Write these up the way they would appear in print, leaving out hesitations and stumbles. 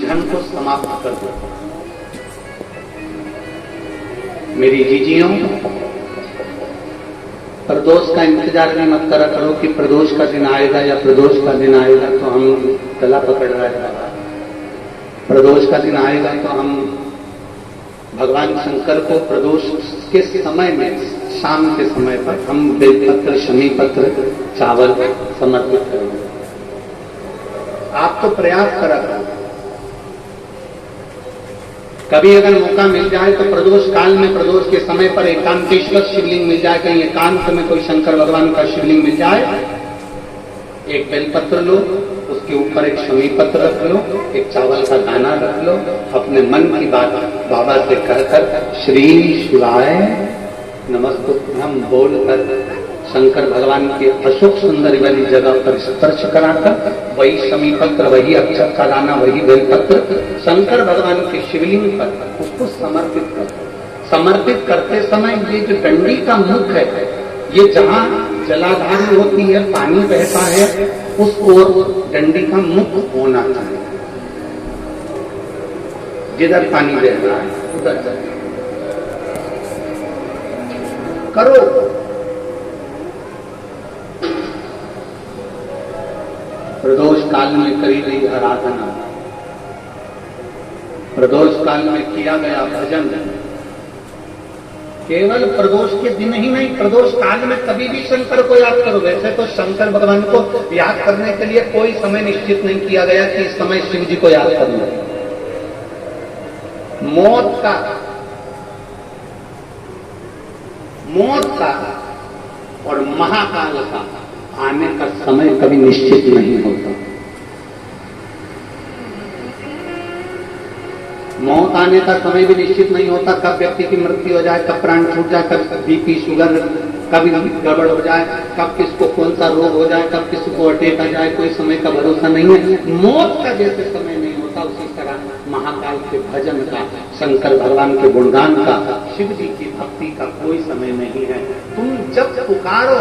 धन को समाप्त कर दो। मेरी जीजियों, प्रदोष का इंतजार भी मत करा करो कि प्रदोष का दिन आएगा या प्रदोष का दिन आएगा तो हम गला पकड़ रहा है। प्रदोष का दिन आएगा तो हम भगवान शंकर को प्रदोष के समय में, शाम के समय पर हम बेलपत्र, शमी पत्र, चावल समर्पित करेंगे। आप तो प्रयास करा करो। कभी अगर मौका मिल जाए तो प्रदोष काल में, प्रदोष के समय पर एकांतेश्वर शिवलिंग मिल जाए, कहीं एकांत में कोई शंकर भगवान का शिवलिंग मिल जाए, एक बेलपत्र लो, उसके ऊपर एक शमी पत्र रख लो, एक चावल का दाना रख लो, अपने मन की बात बाबा से कहकर श्री शिवाय नमस्तुभ्यं बोलकर शंकर भगवान के अशोक सुंदरी वाली जगह पर स्पर्श कराकर वही शमी पत्र, वही अक्षत का दाना, वही बेलपत्र शंकर भगवान के शिवलिंग पर उसको समर्पित कर। समर्पित करते समय ये जो डंडी का मुख है, ये जहां जलाधार होती है, पानी बहता है, उस ओर डंडी का मुख होना चाहिए। जिधर पानी बह रहा है उधर जाए करो। प्रदोष काल में करी गई आराधना, प्रदोष काल में किया गया भजन केवल प्रदोष के दिन ही नहीं, प्रदोष काल में कभी भी शंकर को याद करो। वैसे तो शंकर भगवान को याद करने के लिए कोई समय निश्चित नहीं किया गया कि इस समय शिव जी को याद करना है। मौत का और महाकाल का आने का समय कभी निश्चित नहीं होता। मौत आने का समय भी निश्चित नहीं होता, कब व्यक्ति की मृत्यु हो जाए, कब प्राण छूट जाए, कब बीपी शुगर कभी गड़बड़ हो जाए, कब किसको कौन सा रोग हो जाए, कब किसको अटैक आ जाए, कोई समय का भरोसा नहीं है। मौत का जैसे समय नहीं होता, उसी तरह महाकाल के भजन का, शंकर भगवान के गुणगान का, शिव जी की भक्ति का कोई समय नहीं है। तुम जब पुकारो,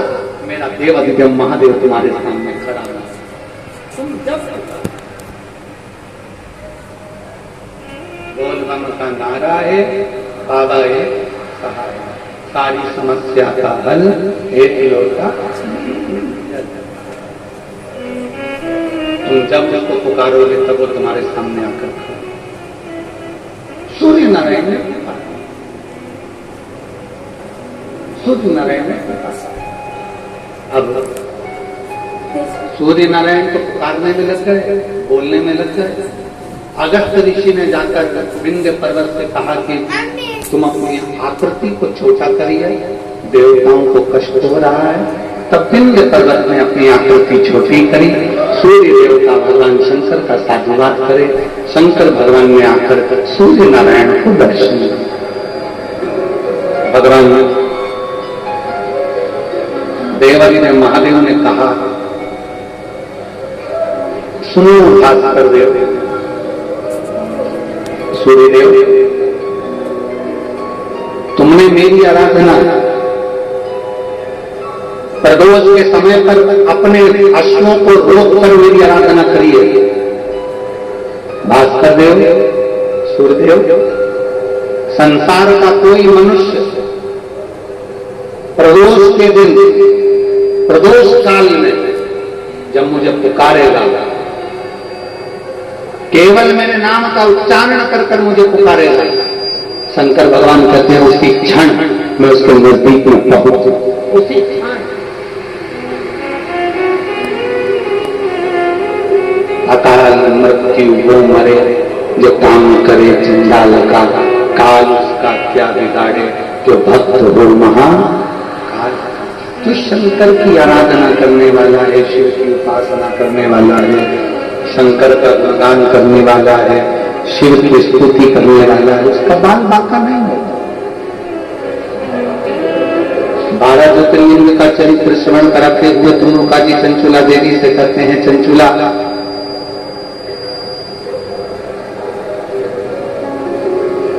मेरा देव अधिदेव महादेव तुम्हारे सामने खड़ा है। तुम जब बोल बम का नारा है, बाबा है सहाय, सारी समस्या का हल एक लोटा। तुम जब उसको पुकारोगे तब वो तुम्हारे सामने आकर खड़ा। सूर्य नारायण ने पुकारा, सूर्य नारायण ने पुकारा। अब सूर्य नारायण को पुकारने में लग गए, बोलने में लग गए। अगस्त ऋषि ने जाकर विंध्य पर्वत से कहा कि तुम अपनी आकृति को छोटा करिए, देवताओं को कष्ट हो रहा है। तब विंध्य पर्वत ने अपनी आकृति छोटी करी। सूर्य देवता भगवान शंकर का साधुवाद करे। शंकर भगवान ने आकर सूर्य नारायण को दर्शन दिया। भगवान देवादिदेव महादेव ने कहा, सुनो भास्कर देव, सूर्यदेव, तुमने मेरी आराधना प्रदोष के समय पर अपने अश्वों को रोककर मेरी आराधना करी है। भास्कर देव, सूर्यदेव, संसार का कोई मनुष्य प्रदोष के दिन, प्रदोष काल में जब मुझे पुकारेगा, केवल मेरे नाम का उच्चारण कर कर मुझे पुकारेगा, शंकर भगवान कहते हैं उसी क्षण मैं उसके नजदीक में पहुंचू। उसी क्षण अकाल मृत्यु वो मरे जो काम करे चंडाल का, काल उसका क्या बिगाड़े जो भक्त हो महाकाल। तो शंकर की आराधना करने वाला है, शिव की उपासना करने वाला है, शंकर का गुणगान करने वाला है, शिव की स्तुति करने वाला है, उसका बाल बांका नहीं होता। 12 ज्योतिर्लिंग का चरित्र श्रवण कराते हुए तुनुका जी चंचुला देवी से कहते हैं, चंचुला,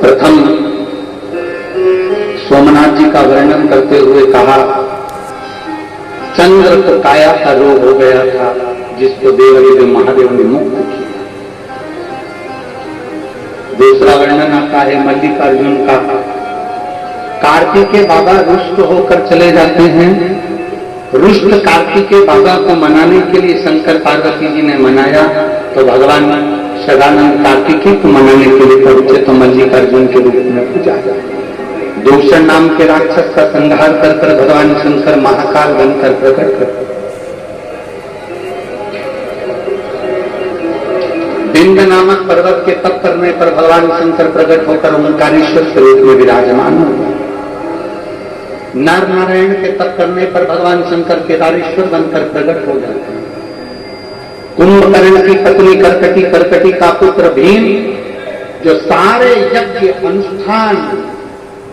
प्रथम सोमनाथ जी का वर्णन करते हुए कहा, चंद्र को काया का रोग हो गया था जिसको देवादिदेव महादेव ने मुक्त किया। दूसरा वर्णन आता है मल्लिकार्जुन का। कार्तिकेय बाबा रुष्ट होकर चले जाते हैं। रुष्ट कार्तिकेय बाबा को मनाने के लिए शंकर पार्वती जी ने मनाया, तो भगवान सदानंद कार्तिकेय को मनाने के लिए पहुंचे तो मल्लिकार्जुन के रूप में पूजा जाए। दूषण नाम के राक्षस का संहार कर भगवान शंकर महाकाल बनकर प्रकट कर बिंद नामक पर्वत के तप करने पर भगवान शंकर प्रकट होकर ओंकारेश्वर स्वरूप में विराजमान हुए। नर नारायण के तप करने पर भगवान शंकर केदारेश्वर बनकर प्रकट हो जाते हैं। कुंभकर्ण की पत्नी करकटी, करकटी का पुत्र भीम, जो सारे यज्ञ अनुष्ठान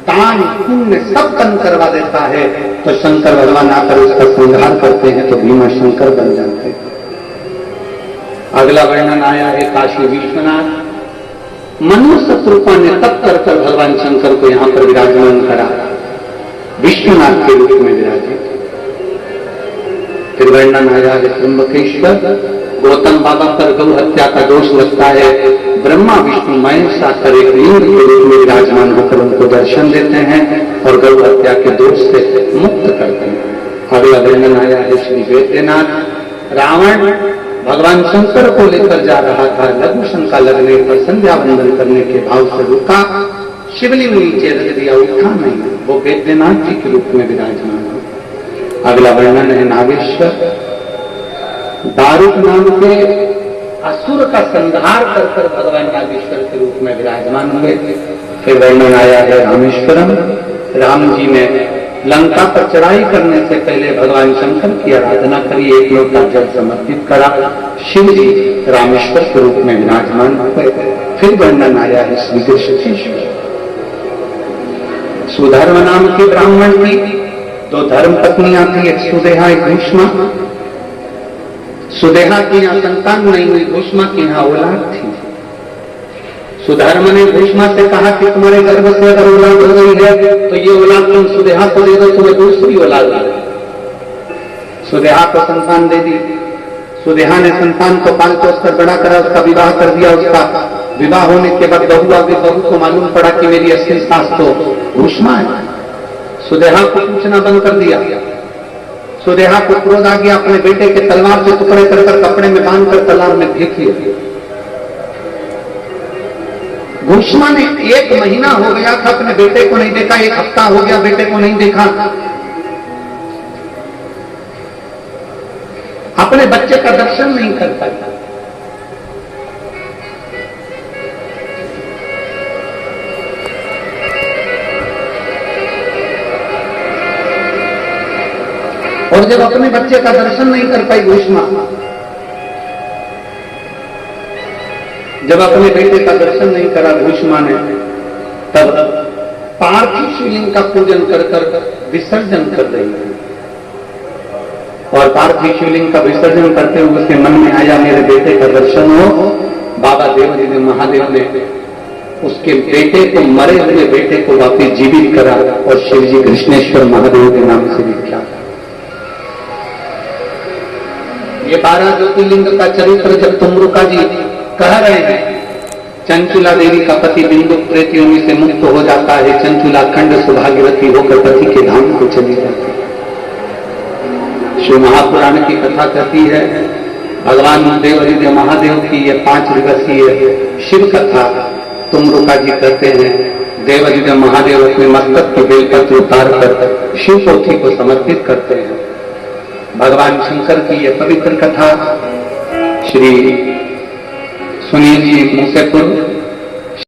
दान पुण्य सब बंद करवा देता है, तो शंकर भगवान आकर उसका संहार करते हैं तो भीमा शंकर बन जाते हैं। अगला वर्णन आया है काशी विश्वनाथ। मनु शत्रुपा ने तप कर भगवान शंकर को यहां पर विराजमान करा, विश्वनाथ के रूप में विराजित। फिर वर्णन आया है त्र्यंबकेश्वर। गौतम बाबा पर गौ हत्या का दोष लगता है, ब्रह्मा विष्णु महेश आकर एक लिंग के रूप में विराजमान होकर उनको दर्शन देते हैं और गौ हत्या के दोष से मुक्त करते हैं। अगला वर्णन आया है श्री वैद्यनाथ। रावण भगवान शंकर को लेकर जा रहा था, लघु शंका लगने पर संध्या वंदन करने के भाव से रुका, शिवलिंग नीचे रख दिया, उठा नहीं, वो वैद्यनाथ जी के रूप में विराजमान हो। अगला वर्णन है नागेश्वर। दारुक नाम के असुर का संहार कर भगवान नागेश्वर के रूप में विराजमान हुए। फिर वर्णन आया है रामेश्वरम। राम जी ने लंका पर चढ़ाई करने से पहले भगवान शंकर की आराधना करी, एक लोटा जल समर्पित करा, शिव जी रामेश्वर के रूप में विराजमान हुए। फिर वर्णन आया है श्री कृष्णेश्वर। सुधर्म नाम के ब्राह्मण की दो धर्म पत्नियां थी, एक सुदेहा एक भीष्मा। सुदेहा की यहां संतान नहीं हुई, भीष्मा की यहां औलाद थी। सुधर्म ने भीष्मा से कहा कि तुम्हारे गर्भ से अगर औलाद हो गई है तो ये औलाद तुम सुदेहा को दे दो, तुम्हें दूसरी औलाद आ गई। सुदेहा को संतान दे दी। सुदेहा ने संतान को पाल पोस कर बड़ा करा, उसका विवाह कर दिया। उसका विवाह होने के बाद बहू को मालूम पड़ा कि मेरी असली सास तो भीष्मा है। सुदेहा को पूछना बंद कर दिया। सुदेहा को क्रोध आ गया, अपने बेटे के तलवार से टुकड़े कर कपड़े में बांधकर तालाब में फेंक दिया। भीष्मा ने 1 महीना हो गया था अपने बेटे को नहीं देखा, 1 हफ्ता हो गया बेटे को नहीं देखा, अपने बच्चे का दर्शन नहीं कर पाता। और जब अपने बच्चे का दर्शन नहीं कर पाई भीष्मा, जब अपने बेटे का दर्शन नहीं करा भीष्मा ने, तब पार्थिव शिवलिंग का पूजन कर विसर्जन कर रही है। और पार्थिव शिवलिंग का विसर्जन करते हुए उसके मन में आया मेरे बेटे का दर्शन हो। बाबा देवजी महादेव ने उसके बेटे को, मरे हुए बेटे को वापिस जीवित करा और शिवजी कृष्णेश्वर महादेव के नाम से विख्यात। ये 12 ज्योतिर्लिंग का चरित्र जब तुमरुका जी कह रहे हैं, चंचुला देवी का पति बिंदु प्रेत योनि से मुक्त हो जाता है, चंचुला खंड सौभाग्यवती होकर पति के धाम को चली जाती है। शिव महापुराण की कथा कहती है, भगवान देव महादेव की ये 5 दिवसीय शिव कथा तुमरुका जी कहते हैं। देव महादेव अपने मस्तक के बेलपत्र उतार कर शिव पोथी को समर्पित करते हैं। भगवान शंकर की यह पवित्र कथा श्री सुनील जी मूसेपुर